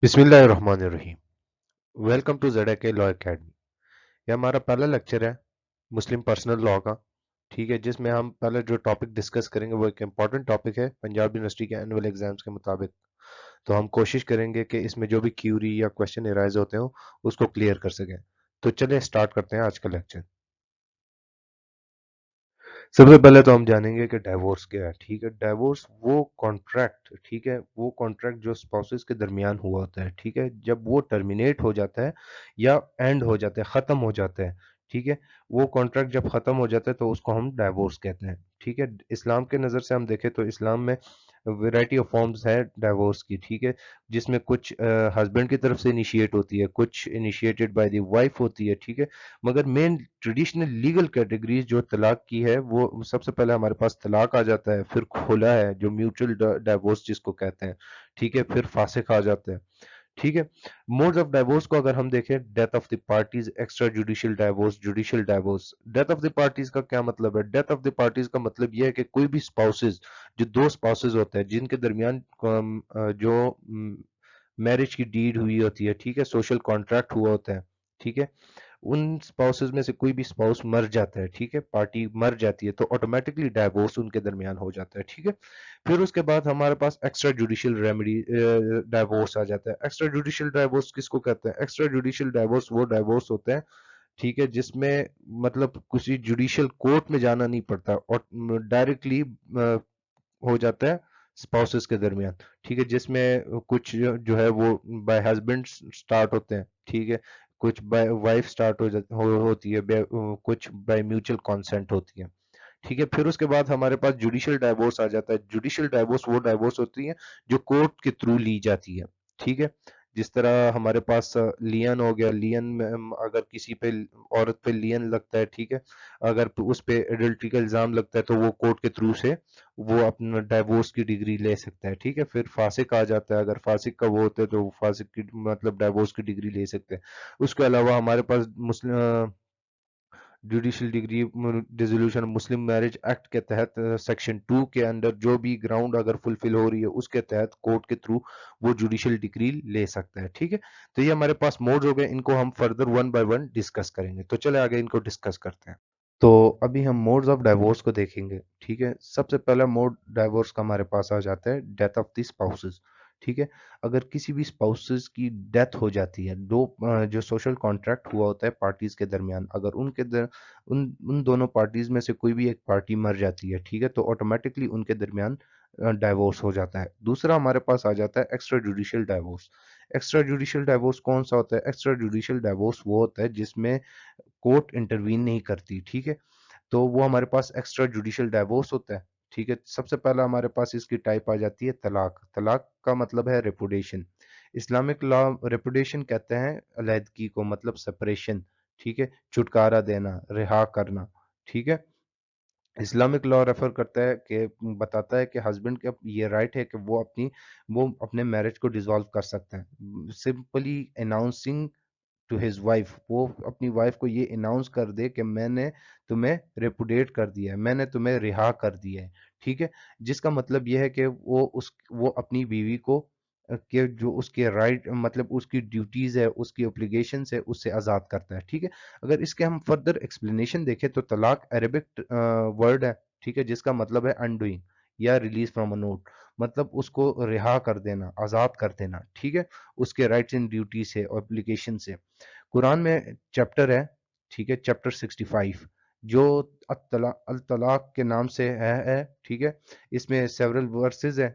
بسم اللہ الرحمن الرحیم۔ ویلکم ٹو زیڈ کے لا اکیڈمی۔ یہ ہمارا پہلا لیکچر ہے مسلم پرسنل لا کا، ٹھیک ہے، جس میں ہم پہلے جو ٹاپک ڈسکس کریں گے وہ ایک امپورٹنٹ ٹاپک ہے پنجاب یونیورسٹی کے اینول ایگزامس کے مطابق۔ تو ہم کوشش کریں گے کہ اس میں جو بھی کیوری یا کوشچن ارائز ہوتے ہوں اس کو کلیئر کر سکیں۔ تو چلیں سٹارٹ کرتے ہیں آج کا لیکچر۔ سب سے پہلے تو ہم جانیں گے کہ ڈائیورس کیا ہے، ٹھیک ہے۔ ڈائیورس وہ کانٹریکٹ، ٹھیک ہے، وہ کانٹریکٹ جو اسپاؤسز کے درمیان ہوا ہوتا ہے، ٹھیک ہے، جب وہ ٹرمینیٹ ہو جاتا ہے یا اینڈ ہو جاتا ہے، ختم ہو جاتا ہے، ٹھیک ہے، وہ کانٹریکٹ جب ختم ہو جاتا ہے تو اس کو ہم ڈائیورس کہتے ہیں، ٹھیک ہے۔ اسلام کے نظر سے ہم دیکھیں تو اسلام میں ویرائٹی آف فارمز ہے ڈائیورس کی، ٹھیک ہے، جس میں کچھ ہسبینڈ کی طرف سے انیشیٹ ہوتی ہے، کچھ انیشیٹڈ بائی دی وائف ہوتی ہے، ٹھیک ہے، مگر مین ٹریڈیشنل لیگل کیٹیگریز جو طلاق کی ہے وہ سب سے پہلے ہمارے پاس طلاق آ جاتا ہے، پھر کھلا ہے جو میوچل ڈائیورس جس کو کہتے ہیں، ٹھیک ہے، پھر فاسق آ جاتا ہے، ٹھیک ہے۔ موڈز آف ڈائیورس کو اگر ہم دیکھیں، death of the parties, extra judicial divorce, judicial divorce. Death of the parties کا کیا مطلب ہے؟ ڈیتھ آف دی پارٹیز کا مطلب یہ ہے کہ کوئی بھی اسپاؤسز، جو دو اسپاؤسز ہوتے ہیں جن کے درمیان جو میرج کی ڈیڈ ہوئی ہوتی ہے، ٹھیک ہے، سوشل کانٹریکٹ ہوا ہوتا ہے، ٹھیک ہے، ان سپاؤسز میں سے کوئی بھی سپاؤس مر جاتا ہے، ٹھیک ہے، پارٹی مر جاتی ہے تو آٹومیٹکلی ڈائیورس ان کے درمیان ہو جاتا ہے، ٹھیک ہے۔ پھر اس کے بعد ہمارے پاس ایکسٹرا جوڈیشل ریمیڈی ڈائیورس آ جاتا ہے۔ ایکسٹرا جوڈیشل ڈائیورس کس کو کہتے ہیں؟ ایکسٹرا جوڈیشل ڈائیورس وہ ڈائیورس ہوتے ہیں، ٹھیک ہے، جس میں مطلب کسی جوڈیشل کورٹ میں جانا نہیں پڑتا اور ڈائریکٹلی ہو جاتا ہے اسپاؤسز کے درمیان، ٹھیک ہے، جس میں کچھ جو ہے وہ بائی ہسبینڈ سٹارٹ ہوتے ہیں، ٹھیک ہے، کچھ بائی وائف سٹارٹ ہوتی ہے، کچھ بائی میوچل کانسینٹ ہوتی ہے، ٹھیک ہے۔ پھر اس کے بعد ہمارے پاس جوڈیشل ڈائیورس آ جاتا ہے۔ جوڈیشل ڈائیورس وہ ڈائیورس ہوتی ہے جو کورٹ کے تھرو لی جاتی ہے، ٹھیک ہے، جس طرح ہمارے پاس لین ہو گیا، لین میں اگر کسی پہ عورت پہ لین لگتا ہے، ٹھیک ہے، اگر اس پہ ایڈلٹری کا الزام لگتا ہے تو وہ کورٹ کے تھرو سے وہ اپنا ڈائیورس کی ڈگری لے سکتا ہے، ٹھیک ہے۔ پھر فاسق آ جاتا ہے، اگر فاسق کا وہ ہوتا ہے تو وہ فاسق کی مطلب ڈائیورس کی ڈگری لے سکتے ہیں۔ اس کے علاوہ ہمارے پاس مسلم جوڈیشل ڈگری ریزولوشن مسلم میرج ایکٹ کے تحت سیکشن 2 کے اندر جو بھی گراؤنڈ اگر فلفل ہو رہی ہے اس کے تحت کورٹ کے تھرو وہ جوڈیشل ڈگری لے سکتا ہے، ٹھیک ہے۔ تو یہ ہمارے پاس موڈز ہو گئے، ان کو ہم further one by one discuss کریں گے، تو چلے آگے ان کو ڈسکس کرتے ہیں۔ تو ابھی ہم موڈز آف ڈائیورس کو دیکھیں گے، ٹھیک ہے۔ سب سے پہلا موڈ ڈائیورس کا ہمارے پاس آ جاتا ہے ڈیتھ آف دی اسپاؤسز، ٹھیک ہے۔ اگر کسی بھی اسپاؤسز کی ڈیتھ ہو جاتی ہے، دو جو سوشل کانٹریکٹ ہوا ہوتا ہے پارٹیز کے درمیان، اگر ان دونوں پارٹیز میں سے کوئی بھی ایک پارٹی مر جاتی ہے، ٹھیک ہے، تو آٹومیٹکلی ان کے درمیان ڈائیورس ہو جاتا ہے۔ دوسرا ہمارے پاس آ جاتا ہے extra judicial divorce. Extra judicial divorce کون سا ہوتا ہے؟ ایکسٹرا جوڈیشل ڈائیورس وہ ہوتا ہے جس میں کورٹ انٹروین نہیں کرتی، ٹھیک ہے، تو وہ ہمارے پاس ایکسٹرا جوڈیشل ڈائیورس ہوتا ہے، ٹھیک ہے۔ سب سے پہلا ہمارے پاس اس کی ٹائپ آ جاتی ہے طلاق۔ طلاق کا مطلب ہے ریپوڈیشن۔ اسلامک لا ریپوڈیشن کہتے ہیں علیحدگی کو، مطلب سپریشن، ٹھیک ہے، چھٹکارا دینا، رہا کرنا، ٹھیک ہے۔ اسلامک لا ریفر کرتا ہے کہ بتاتا ہے کہ ہسبینڈ کا یہ رائٹ ہے کہ وہ اپنے میرج کو ڈیزالو کر سکتے ہیں، simply announcing to his wife, وہ اپنی وائف کو یہ اناؤنس کر دے کہ میں نے تمہیں ریپوڈیٹ کر دیا ہے، میں نے تمہیں رہا کر دیا ہے، ٹھیک ہے، جس کا مطلب یہ ہے کہ وہ اپنی بیوی کو کہ جو اس کے رائٹ مطلب اس کی ڈیوٹیز ہے، اس کی اوبلیگیشنز ہے، اس سے آزاد کرتا ہے، ٹھیک ہے۔ اگر اس کے ہم فردر ایکسپلینیشن دیکھیں تو طلاق عربک ورڈ ہے، ٹھیک ہے، جس کا مطلب ہے انڈوئنگ یا ریلیز فرام اے نوٹ، مطلب اس کو رہا کر دینا، آزاد کر دینا، ٹھیک ہے، اس کے رائٹس اینڈ ڈیوٹی سے، اوبلیگیشن سے۔ قرآن میں چیپٹر ہے، ٹھیک ہے، چیپٹر 65 جو الطلاق کے نام سے ہے، ٹھیک ہے، اس میں سیورل ورسز ہیں،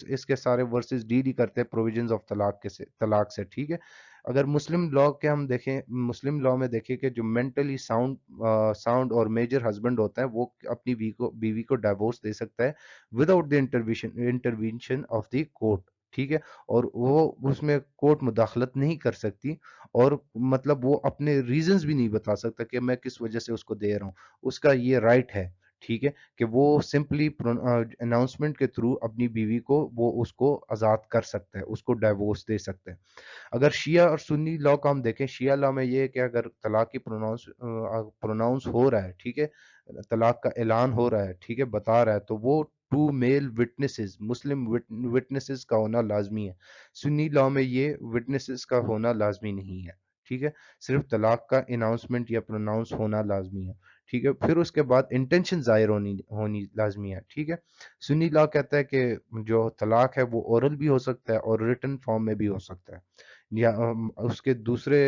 اس کے سارے ورسز ڈیل ہی کرتے ہیں پروویژنز آف طلاق سے، ٹھیک ہے۔ اگر مسلم لا کے ہم دیکھیں، مسلم لا میں دیکھیں کہ جو مینٹلی ساؤنڈ اور میجر ہسبینڈ ہوتا ہے وہ اپنی بیوی کو ڈائیورس دے سکتا ہے without the intervention of the court, ٹھیک ہے، اور وہ اس میں کورٹ مداخلت نہیں کر سکتی، اور مطلب وہ اپنے ریزنز بھی نہیں بتا سکتا کہ میں کس وجہ سے اس کو دے رہا ہوں، اس کا یہ رائٹ ہے، ٹھیک ہے، کہ وہ سمپلی اناؤنسمنٹ کے تھرو اپنی بیوی کو وہ اس کو آزاد کر سکتا ہے، اس کو ڈائیورس دے سکتا ہے۔ اگر شیعہ اور سنی لا کا ہم دیکھیں، شیعہ لا میں یہ ہے کہ اگر طلاق کی پروناؤنس ہو رہا ہے، ٹھیک ہے، طلاق کا اعلان ہو رہا ہے، ٹھیک ہے، بتا رہا ہے، تو وہ two male witnesses, Muslim witnesses کا ہونا لازمی ہے. سنی لاء میں یہ وٹنسز کا ہونا لازمی نہیں ہے. ٹھیک ہے، صرف طلاق کا اناؤنسمنٹ یا پروناؤنس ہونا لازمی ہے. ٹھیک ہے، پھر اس کے بعد انٹینشن ظاہر ہونی لازمی ہے. ٹھیک ہے، سنی لاء کہتا ہے کہ جو طلاق ہے وہ اورل بھی ہو سکتا ہے اور ریٹن فارم میں بھی ہو سکتا ہے. یا اس کے دوسرے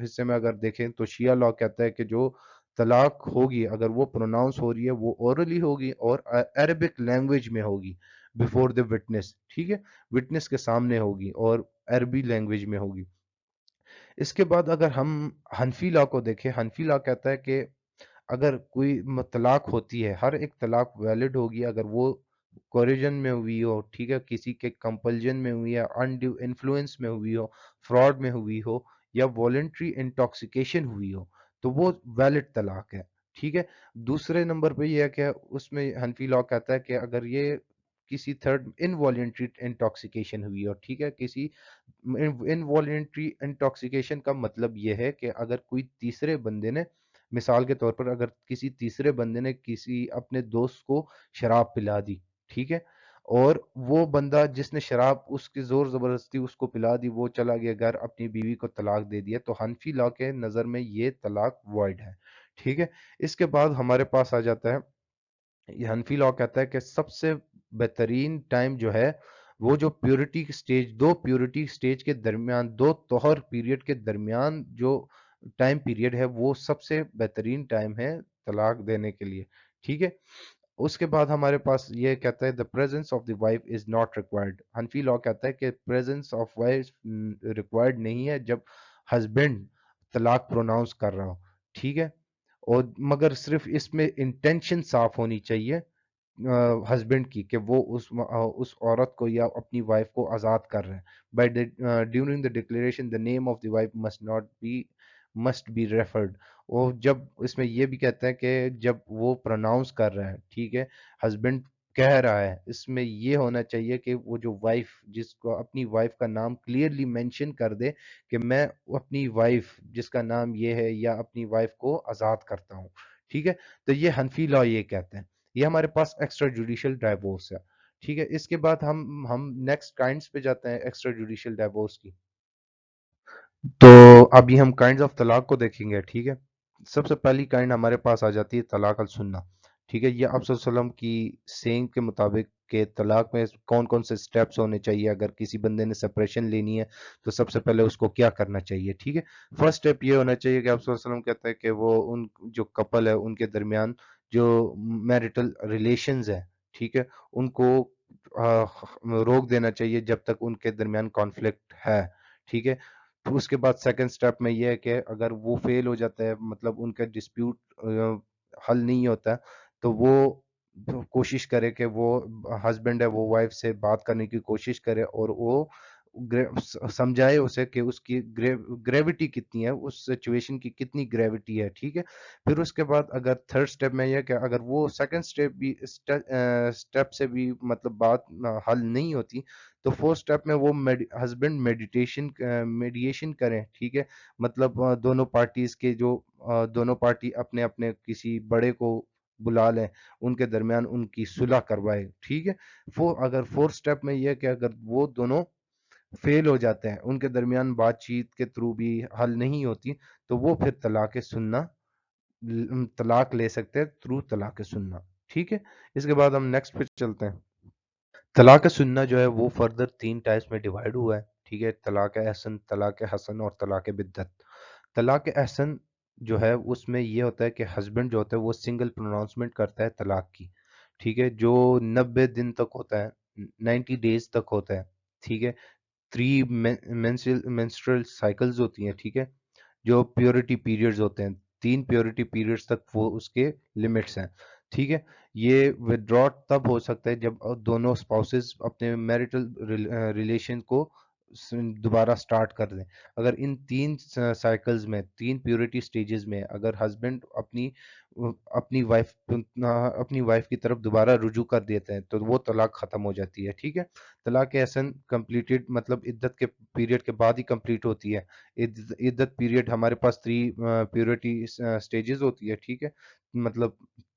حصے میں اگر دیکھیں تو شیعہ لاء کہتا ہے کہ جو طلاق ہوگی اگر وہ پروناؤنس ہو رہی ہے وہ اورلی ہوگی اور عربک لینگویج میں ہوگی بفور دا وٹنس. ٹھیک ہے، وٹنس کے سامنے ہوگی اور عربی لینگویج میں ہوگی. اس کے بعد اگر ہم حنفی لاء کو دیکھیں، حنفی لاء کہتا ہے کہ اگر کوئی طلاق ہوتی ہے، ہر ایک طلاق ویلڈ ہوگی اگر وہ کوریجن میں ہوئی ہو. ٹھیک ہے، کسی کے کمپلجن میں ہوئی ہے، انڈیو انفلوئنس میں ہوئی ہو، فراڈ میں ہوئی ہو یا والنٹری انٹاکسیکیشن ہوئی ہو تو وہ ویلڈ طلاق ہے. ٹھیک ہے، دوسرے نمبر پہ یہ ہے کہ اس میں حنفی لاء کہتا ہے کہ اگر یہ کسی تھرڈ انوالنٹری انٹاکسیکیشن ہوئی ہو. ٹھیک ہے، کسی انوالنٹری انٹاکسیکیشن کا مطلب یہ ہے کہ اگر کوئی تیسرے بندے نے، مثال کے طور پر اگر کسی تیسرے بندے نے کسی اپنے دوست کو شراب پلا دی. ٹھیک ہے، اور وہ بندہ جس نے شراب اس کی زور زبردستی اس کو پلا دی وہ چلا گیا گھر، اپنی بیوی کو طلاق دے دیا، تو حنفی لاء کے نظر میں یہ طلاق وائڈ ہے. ٹھیک ہے، اس کے بعد ہمارے پاس آ جاتا ہے، یہ حنفی لاء کہتا ہے کہ سب سے بہترین ٹائم جو ہے وہ جو پیورٹی سٹیج، دو پیورٹی سٹیج کے درمیان، دو طہر پیریڈ کے درمیان جو ٹائم پیریڈ ہے وہ سب سے بہترین ٹائم ہے طلاق دینے کے لیے. ٹھیک ہے، اس کے بعد ہمارے پاس یہ کہتا ہے the presence of the wife is not required. Hanafi law کہتا ہے کہ presence of wife required نہیں ہے جب ہسبینڈ طلاق پروناؤنس کر رہا ہو. ٹھیک ہے، اور مگر صرف اس میں انٹینشن صاف ہونی چاہیے ہسبینڈ کی کہ وہ اس عورت کو یا اپنی وائف کو آزاد کر رہے ہیں. By during the declaration the name of the wife must be referred. اور جب اس میں یہ بھی کہتا ہے کہ جب وہ پروناؤنس کر رہا ہے، ٹھیک ہے، ہسبینڈ کہہ رہا ہے، اس میں یہ ہونا چاہیے کہ وہ جو وائف، جس کو اپنی وائف کا نام کلیئرلی مینشن کر دے کہ میں اپنی وائف جس کا نام یہ ہے یا اپنی وائف کو آزاد کرتا ہوں. ٹھیک ہے، تو یہ حنفی لاء یہ کہتے ہیں. یہ ہمارے پاس ایکسٹرا جوڈیشل ڈائیورس ہے. ٹھیک ہے، اس کے بعد ہم نیکسٹ کائنڈس پہ جاتے ہیں ایکسٹرا جوڈیشل ڈائیورس کی. تو ابھی ہم کائنڈز آف طلاق کو دیکھیں گے. ٹھیک ہے، سب سے پہلی کائنڈ ہمارے پاس آ جاتی ہے طلاق السنہ. ٹھیک ہے، یہ آپ صلی اللہ علیہ وسلم کی سینگ کے مطابق کہ طلاق میں کون کون سے سٹیپس ہونے چاہیے، اگر کسی بندے نے سپریشن لینی ہے تو سب سے پہلے اس کو کیا کرنا چاہیے. ٹھیک ہے، فرسٹ سٹیپ یہ ہونا چاہیے کہ آپ صلی اللہ علیہ وسلم کہتا ہے کہ وہ ان جو کپل ہے ان کے درمیان جو میرٹل ریلیشنز ہیں، ٹھیک ہے، ان کو روک دینا چاہیے جب تک ان کے درمیان کانفلکٹ ہے. ٹھیک ہے، پھر اس کے بعد سیکنڈ سٹیپ میں یہ ہے کہ اگر وہ فیل ہو جاتا ہے، مطلب ان کا ڈسپیوٹ حل نہیں ہوتا تو وہ کوشش کرے کہ وہ ہسبینڈ ہے وہ وائف سے بات کرنے کی کوشش کرے اور وہ سمجھائے اسے کہ اس کی گریوٹی کتنی ہے، اس سچویشن کی کتنی گریوٹی ہے. ٹھیک ہے، پھر اس کے بعد اگر تھرڈ سٹیپ میں یہ کہ اگر وہ سیکنڈ سٹیپ بھی سٹیپ سے بھی مطلب بات حل نہیں ہوتی تو فورتھ سٹیپ میں وہ ہسبینڈ میڈیشن کریں. ٹھیک ہے، مطلب دونوں پارٹیز کے جو دونوں پارٹی اپنے اپنے کسی بڑے کو بلا لیں، ان کے درمیان ان کی صلح کروائے. ٹھیک ہے، اگر فورتھ سٹیپ میں یہ کہ اگر وہ دونوں فیل ہو جاتے ہیں، ان کے درمیان بات چیت کے تھرو بھی حل نہیں ہوتی تو وہ پھر طلاق لے سکتے ہیں تھرو طلاق سننا. ٹھیک ہے، اس کے بعد ہم نیکسٹ پہ چلتے ہیں. طلاق سننا جو ہے وہ فردر 3 ٹائپس میں ڈیوائڈ ہوا ہے. ٹھیک ہے، طلاق احسن، طلاق حسن اور طلاق بدت. طلاق احسن جو ہے اس میں یہ ہوتا ہے کہ ہسبینڈ جو ہوتا ہے وہ سنگل پروناؤنسمنٹ کرتا ہے طلاق کی. ٹھیک ہے، جو 90 دن تک ہوتا ہے، 90 ڈیز تک ہوتا ہے. ٹھیک ہے، 3 مینسٹرل سائیکلز ہوتی ہیں. ٹھیک ہے، جو پیورٹی پیریڈز ہوتے ہیں، 3 پیورٹی پیریڈز تک وہ اس کے لمٹس ہیں. ٹھیک ہے، یہ ودرا تب ہو سکتا ہے جب دونوں اسپاؤسز اپنے میرٹل ریلیشن کو دوبارہ سٹارٹ کر دیں. اگر ان 3 سائیکلز میں، 3 پیورٹی سٹیجز میں اگر ہسبینڈ اپنی وائف کی طرف دوبارہ رجوع کر دیتے ہیں تو وہ طلاق ختم ہو جاتی ہے. ٹھیک ہے، طلاق احسن کمپلیٹڈ مطلب عدت کے پیریڈ کے بعد ہی کمپلیٹ ہوتی ہے. عدت پیریڈ ہمارے پاس 3 پیورٹی سٹیجز ہوتی ہے. ٹھیک ہے، مطلب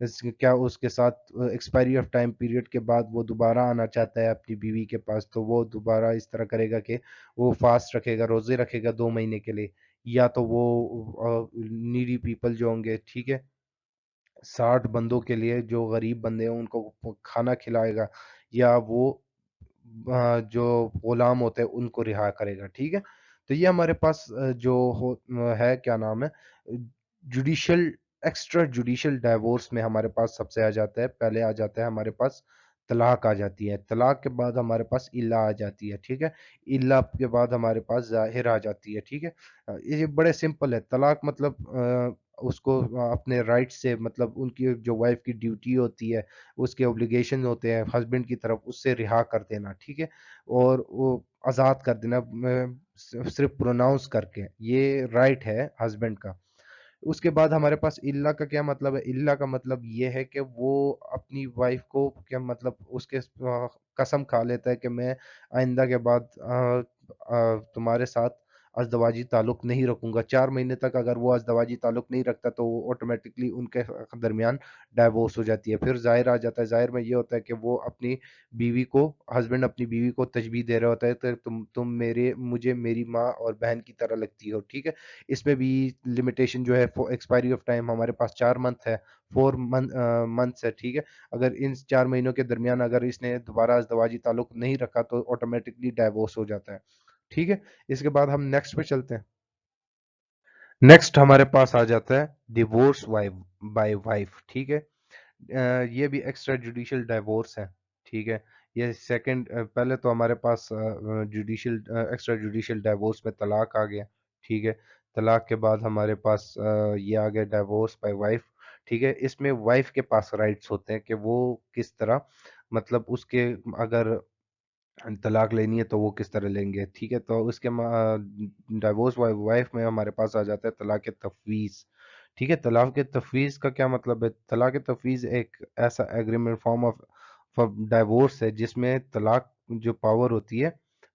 کیا اس کے ساتھ ایکسپائری آف ٹائم پیریڈ کے بعد وہ دوبارہ آنا چاہتا ہے اپنی بیوی کے پاس، تو وہ دوبارہ اس طرح کرے گا کہ وہ فاسٹ رکھے گا، روزے رکھے گا 2 مہینے کے لیے، یا تو وہ نیڈی پیپل جو ہوں گے، ٹھیک ہے، 60 بندوں کے لیے جو غریب بندے ہیں ان کو کھانا کھلائے گا، یا وہ جو غلام ہوتے ہیں ان کو رہا کرے گا، ٹھیک ہے۔ تو یہ ہمارے پاس جو ہے کیا نام ہے، جوڈیشل ایکسٹرا جوڈیشل ڈائیورس میں ہمارے پاس سب سے آ جاتا ہے، پہلے آ جاتا ہے ہمارے پاس طلاق آ جاتی ہے، طلاق کے بعد ہمارے پاس الا آ جاتی ہے، ٹھیک ہے، الا کے بعد ہمارے پاس ظاہر آ جاتی ہے، ٹھیک ہے۔ یہ بڑے سمپل ہے، طلاق مطلب اس کو اپنے رائٹ سے، مطلب ان کی جو وائف کی ڈیوٹی ہوتی ہے، اس کے اوبلیگیشن ہوتے ہیں ہسبینڈ کی طرف، اس سے رہا کر دینا، ٹھیک ہے، اور وہ آزاد کر دینا صرف پروناؤنس کر کے، یہ رائٹ ہے ہسبینڈ کا۔ اس کے بعد ہمارے پاس اللہ کا کیا مطلب ہے، اللہ کا مطلب یہ ہے کہ وہ اپنی وائف کو کیا مطلب اس کے قسم کھا لیتا ہے کہ میں آئندہ کے بعد تمہارے ساتھ ازدواجی تعلق نہیں رکھوں گا، 4 مہینے تک اگر وہ ازدواجی تعلق نہیں رکھتا تو وہ آٹومیٹکلی ان کے درمیان ڈائیورس ہو جاتی ہے۔ پھر ظاہر آ جاتا ہے، ظاہر میں یہ ہوتا ہے کہ وہ اپنی بیوی کو، ہسبینڈ اپنی بیوی کو تجبیہ دے رہا ہوتا ہے کہ تم مجھے میری ماں اور بہن کی طرح لگتی ہو، ٹھیک ہے۔ اس میں بھی لمیٹیشن جو ہے ایکسپائری آف ٹائم ہمارے پاس 4 منتھ ہے، 4 منتھس ہے، ٹھیک ہے۔ اگر ان 4 مہینوں کے درمیان اگر اس نے دوبارہ ازدواجی تعلق نہیں رکھا تو آٹومیٹکلی ڈائیورس ہو جاتا ہے، ٹھیک ہے۔ اس کے بعد ہم نیکسٹ پہ چلتے ہیں۔ نیکسٹ ہمارے پاس آ جاتا ہے ڈیورس بائی وائف، ٹھیک ہے۔ یہ بھی ایکسٹرا جوڈیشل ڈائیورس ہے، ٹھیک ہے۔ یہ سیکنڈ، پہلے تو ہمارے پاس جوڈیشل ایکسٹرا جوڈیشل ڈائیورس میں طلاق آ گیا، ٹھیک ہے۔ طلاق کے بعد ہمارے پاس یہ آ گیا ڈائیورس بائی وائف، ٹھیک ہے۔ اس میں وائف کے پاس رائٹس ہوتے ہیں کہ وہ کس طرح، مطلب اس کے اگر طلاق لینی ہے تو وہ کس طرح لیں گے، ٹھیک ہے۔ تو اس کے ڈائیورس وائف میں ہمارے پاس آ جاتا ہے طلاق تفویض، ٹھیک ہے۔ طلاق تفویض کا کیا مطلب ہے؟ طلاق تفویض ایک ایسا ایگریمنٹ فارم آف ڈائیورس ہے جس میں طلاق جو پاور ہوتی ہے،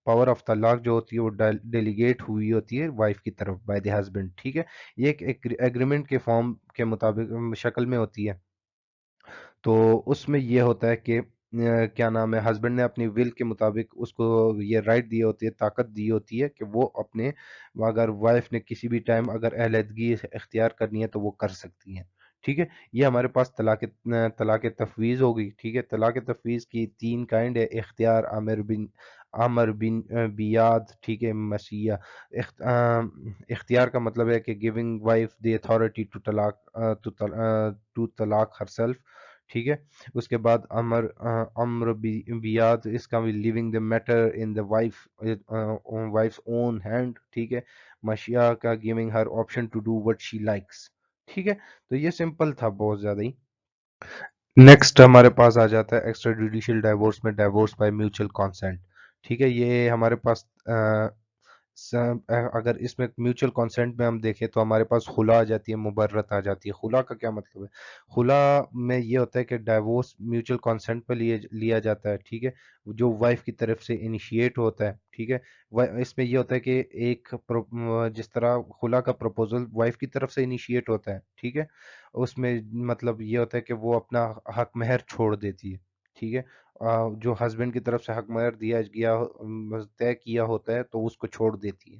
پاور آف طلاق جو ہوتی ہے وہ ڈیلیگیٹ ہوئی ہوتی ہے وائف کی طرف بائی دی ہسبینڈ، ٹھیک ہے۔ یہ ایک ایگریمنٹ کے فارم کے مطابق شکل میں ہوتی ہے، تو اس میں یہ ہوتا ہے کہ کیا نام ہے، ہسبینڈ نے اپنی ول کے مطابق اس کو یہ رائٹ دی ہوتی ہے، طاقت دی ہوتی ہے کہ وہ اپنے، اگر وائف نے کسی بھی ٹائم اگر علیحدگی اختیار کرنی ہے تو وہ کر سکتی ہیں، ٹھیک ہے۔ یہ ہمارے پاس طلاق تفویض ہوگی، ٹھیک ہے۔ طلاق تفویض کی 3 کائنڈ ہے: اختیار، امر بن بیاد، ٹھیک ہے، مسیح۔ اختیار کا مطلب ہے کہ giving wife the authority to طلاق herself، ٹھیک ہے۔ اس کے بعد امر بیاد، اس کا بھی leaving the matter in the wife's own hand، ٹھیک ہے۔ مشیہ کا giving her option to do what she likes، ٹھیک ہے۔ تو یہ سمپل تھا بہت زیادہ ہی۔ نیکسٹ ہمارے پاس آ جاتا ہے ایکسٹرا جوڈیشل ڈائیورس میں ڈائیورس بائی میوچل کانسینٹ، ٹھیک ہے۔ یہ ہمارے پاس اگر اس میں میوچل کانسینٹ میں ہم دیکھیں تو ہمارے پاس خلا آ جاتی ہے، مبرت آ جاتی ہے۔ خلا کا کیا مطلب ہے؟ خلا میں یہ ہوتا ہے کہ ڈائیورس میوچل کانسینٹ پہ لیا جاتا ہے، ٹھیک ہے، جو وائف کی طرف سے انیشیٹ ہوتا ہے، ٹھیک ہے۔ اس میں یہ ہوتا ہے کہ جس طرح خلا کا پروپوزل وائف کی طرف سے انیشیٹ ہوتا ہے، ٹھیک ہے، اس میں مطلب یہ ہوتا ہے کہ وہ اپنا حق مہر چھوڑ دیتی ہے، ٹھیک ہے۔ جو ہسبینڈ کی طرف سے حق مہر دیا گیا طے کیا ہوتا ہے تو اس کو چھوڑ دیتی ہے،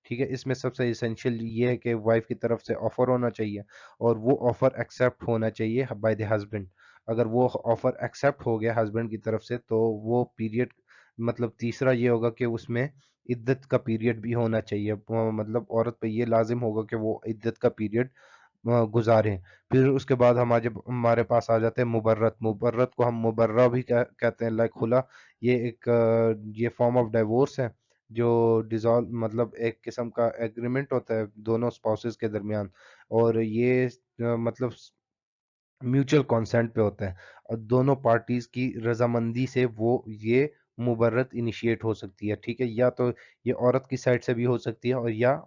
ٹھیک ہے۔ اس میں سب سے اسینشیل یہ ہے کہ وائف کی طرف سے آفر ہونا چاہیے، اور وہ آفر ایکسیپٹ ہونا چاہیے بائی دی ہسبینڈ۔ اگر وہ آفر ایکسیپٹ ہو گیا ہسبینڈ کی طرف سے تو وہ پیریڈ، مطلب تیسرا یہ ہوگا کہ اس میں عدت کا پیریڈ بھی ہونا چاہیے، مطلب عورت پہ یہ لازم ہوگا کہ وہ عدت کا پیریڈ گزاریں۔ پھر اس کے بعد ہمارے پاس آ جاتے ہیں مبرت۔ مبرت کو ہم مبرہ بھی کہتے ہیں، لائک خلا۔ یہ ایک یہ فارم آف ڈائیورس ہے جو ڈیزالو، مطلب ایک قسم کا ایگریمنٹ ہوتا ہے دونوں اسپاؤسز کے درمیان، اور یہ مطلب میوچل کانسینٹ پہ ہوتا ہے، اور دونوں پارٹیز کی رضامندی سے وہ یہ مبرت انیشیٹ ہو سکتی ہے، ٹھیک ہے۔ یا تو یہ عورت کی سائڈ سے بھی ہو سکتی ہے اور یا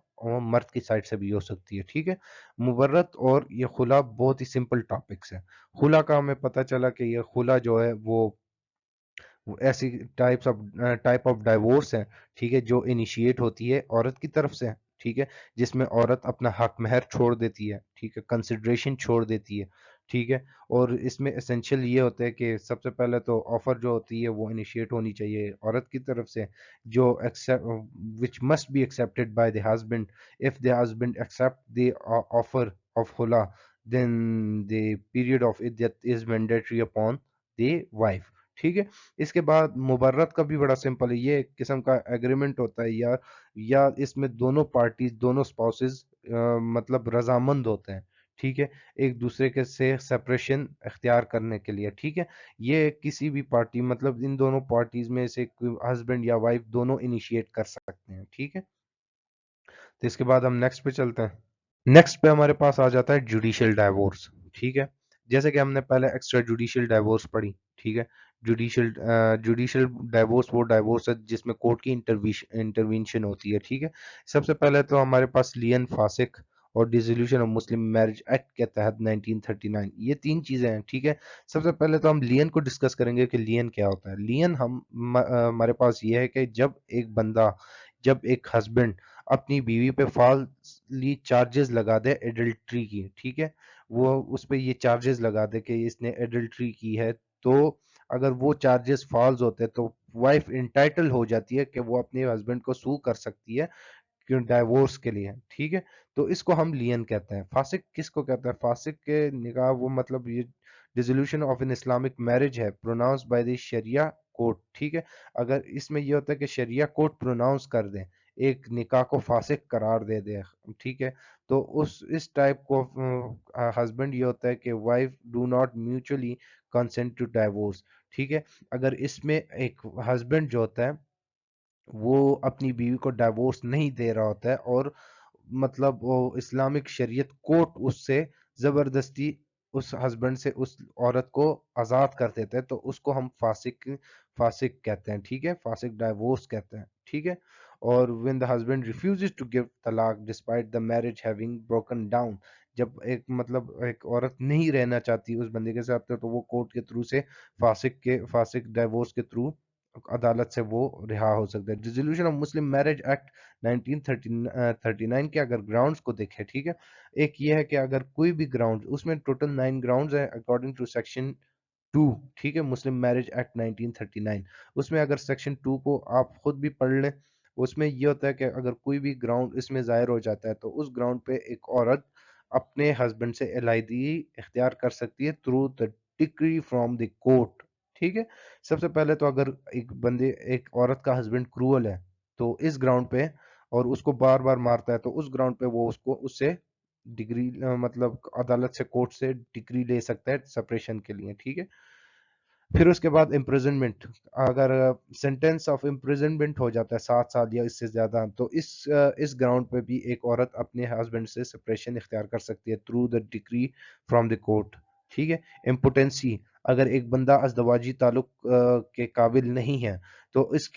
مرد کی سائڈ سے بھی ہو سکتی ہے، ٹھیک ہے۔ مبرت اور یہ خلا بہت ہی سمپل ٹاپکس ہیں۔ خلا کا ہمیں پتہ چلا کہ یہ خلا جو ہے وہ ایسی ٹائپ آف ڈائیورس ہیں، ٹھیک ہے، جو انیشیٹ ہوتی ہے عورت کی طرف سے، ٹھیک ہے، جس میں عورت اپنا حق مہر چھوڑ دیتی ہے، ٹھیک ہے، کنسیڈریشن چھوڑ دیتی ہے، ٹھیک ہے، اور اس میں اسینشیل یہ ہوتا ہے کہ سب سے پہلے تو آفر جو ہوتی ہے وہ انیشیٹ ہونی چاہیے عورت کی طرف سے، جو which must be accepted by the husband. If the husband accept the offer of خلا دین دی پیریڈ آف عدت is mandatory upon the wife. ٹھیک ہے، اس کے بعد مبرت کا بھی بڑا سمپل ہے، یہ ایک قسم کا ایگریمنٹ ہوتا ہے، یا اس میں دونوں پارٹیز دونوں اسپاؤسز مطلب رضامند ہوتے ہیں. ٹھیک ہے، ایک دوسرے کے سے سپریشن اختیار کرنے کے لیے. ٹھیک ہے، یہ کسی بھی پارٹی مطلب ان دونوں پارٹیز میں سے ہسبینڈ یا وائف دونوں انیشیٹ کر سکتے ہیں. ٹھیک ہے، تو اس کے بعد ہم نیکسٹ پہ چلتے ہیں. نیکسٹ پہ ہمارے پاس آ جاتا ہے جوڈیشل ڈائیورس. ٹھیک ہے، جیسے کہ ہم نے پہلے ایکسٹرا جوڈیشل ڈائیورس پڑھی. ٹھیک ہے، جوڈیشل ڈائیورس وہ ڈائیورس ہے جس میں کورٹ کی انٹروینشن ہوتی ہے. ٹھیک ہے، سب سے پہلے تو ہمارے پاس لین فاسق اور dissolution of Muslim marriage act کے تحت 1939 یہ تین چیزیں ہیں. ٹھیک ہے، سب سے پہلے تو ہم لین کو ڈسکس کریں گے کہ لین کیا ہوتا ہے. لین ہمارے پاس یہ ہے کہ جب ایک ہسبینڈ اپنی بیوی پہ فالسلی چارجز لگا دے ایڈلٹری کی. ٹھیک ہے، وہ اس پہ یہ چارجز لگا دے کہ اس نے ایڈلٹری کی ہے، تو اگر وہ چارجز فالز ہوتے تو وائف انٹائٹل ہو جاتی ہے کہ وہ اپنے ہسبینڈ کو سو کر سکتی ہے کیوں ڈائیورس کے لیے. ٹھیک ہے، تو اس کو ہم لین کہتے ہیں. فاسق کس کو کہتے ہیں؟ فاسق کے نکاح وہ مطلب یہ dissolution of an Islamic marriage ہے pronouns by the Shariah court. ٹھیک ہے، اگر اس میں یہ ہوتا ہے کہ شریعہ کورٹ پروناؤنس کر دیں ایک نکاح کو فاسق قرار دے دے. ٹھیک ہے، تو اس ٹائپ کو ہسبینڈ یہ ہوتا ہے کہ wife do not mutually consent to divorce. ٹھیک ہے، اگر اس میں ایک ہسبینڈ جو ہوتا ہے وہ اپنی بیوی کو ڈائیورس نہیں دے رہا ہوتا ہے اور مطلب وہ اسلامک شریعت کورٹ اس سے زبردستی اس ہسبینڈ سے اس عورت کو آزاد کر دیتے ہیں، تو اس کو ہم فاسق کہتے ہیں. ٹھیک ہے، فاسق ڈائیورس کہتے ہیں. ٹھیک ہے، اور when the husband refuses to give طلاق despite the marriage having broken down جب ایک مطلب ایک عورت نہیں رہنا چاہتی اس بندے کے ساتھ تو وہ کورٹ کے تھرو سے فاسق ڈائیورس کے تھرو عدالت سے وہ رہا ہو سکتا ہے. Resolution of Muslim marriage act 1939 کے اگر گراؤنڈز کو دیکھیں. ٹھیک ہے، ایک یہ ہے کہ اگر کوئی بھی گراؤنڈ اس میں ٹوٹل 9 گراؤنڈز ہیں اکارڈنگ ٹو سیکشن 2. ٹھیک ہے، مسلم میرج ایکٹ 1939 اس میں اگر سیکشن 2 کو آپ خود بھی پڑھ لیں اس میں یہ ہوتا ہے کہ اگر کوئی بھی گراؤنڈ اس میں ظاہر ہو جاتا ہے تو اس گراؤنڈ پہ ایک عورت اپنے ہسبینڈ سے علیحدگی اختیار کر سکتی ہے through the ڈکری from the court. ٹھیک ہے، سب سے پہلے تو اگر ایک عورت کا ہسبینڈ کروول ہے تو اس گراؤنڈ پہ اور اس کو بار بار مارتا ہے تو اس گراؤنڈ پہ وہ اس سے ڈگری مطلب عدالت سے کورٹ سے ڈگری لے سکتا ہے سپریشن کے لیے. ٹھیک ہے، پھر اس کے بعد امپریزنمنٹ اگر سینٹینس آف امپریزنمنٹ ہو جاتا ہے 7 سال یا اس سے زیادہ تو اس گراؤنڈ پہ بھی ایک عورت اپنے ہسبینڈ سے سپریشن اختیار کر سکتی ہے through the degree from the court. ٹھیک ہے، امپوٹینسی اگر ایک بندہ ازدواجی تعلق کے قابل نہیں ہے تو اس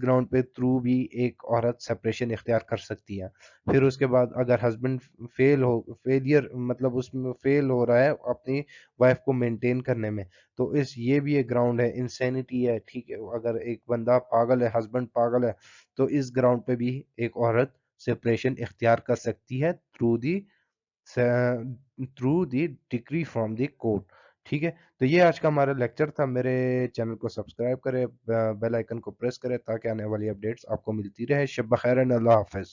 گراؤنڈ پہ تھرو بھی ایک عورت سپریشن اختیار کر سکتی ہے. پھر اس کے بعد اگر ہسبینڈ فیلئر مطلب اس میں فیل ہو رہا ہے اپنی وائف کو مینٹین کرنے میں تو یہ بھی ایک گراؤنڈ ہے. انسینٹی ہے. ٹھیک ہے، اگر ایک بندہ پاگل ہے ہسبینڈ پاگل ہے تو اس گراؤنڈ پہ بھی ایک عورت سپریشن اختیار کر سکتی ہے through the degree from the court. ٹھیک ہے، تو یہ آج کا ہمارا لیکچر تھا. میرے چینل کو سبسکرائب کرے، بیل آئیکن کو پریس کرے تاکہ آنے والی اپڈیٹس آپ کو ملتی رہے. شب بخیر، اللہ حافظ.